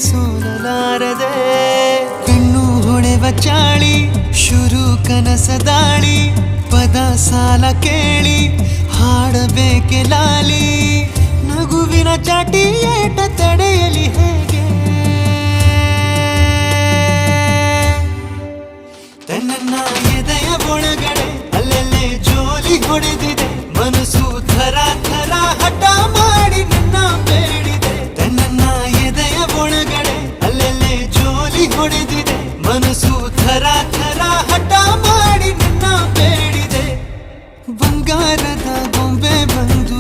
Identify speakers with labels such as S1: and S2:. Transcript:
S1: ಸೋಲಲಾರದೆ ಕಣ್ಣು ಹೊಳೆವ ಚಾಳಿ ಶುರು ಕನಸದಾಳಿ ಪದ ಸಾಲ ಕೇಳಿ ಹಾಡಬೇಕೆ ಲಾಲಿ ನಗುವಿನ ಚಾಟಿ ಏಟ ತಡೆಯಲಿ ಹೇಗೆ ತನ್ನ ಎದೆಯ ಒಳಗಡೆ ಅಲ್ಲಲ್ಲೇ ಜೋಲಿ ಹೊಡೆದಿದೆ ಮನಸ್ಸು ಥರ ಥರ ಹಠ ಮಾಡಿ ನಿನ್ನ ಬೇಡಿದೆ ತನ್ನ ಎದೆಯ ಒಳಗಡೆ ಅಲ್ಲಲ್ಲೇ ಜೋಲಿ ಹೊಡೆದಿದೆ ಮನಸ್ಸು ಥರ ಥರ ಹಠ ಮಾಡಿ ನಿನ್ನ ಬೇಡಿದೆ ಬಂಗಾರದ ಗೊಂಬೆ ಬಂದು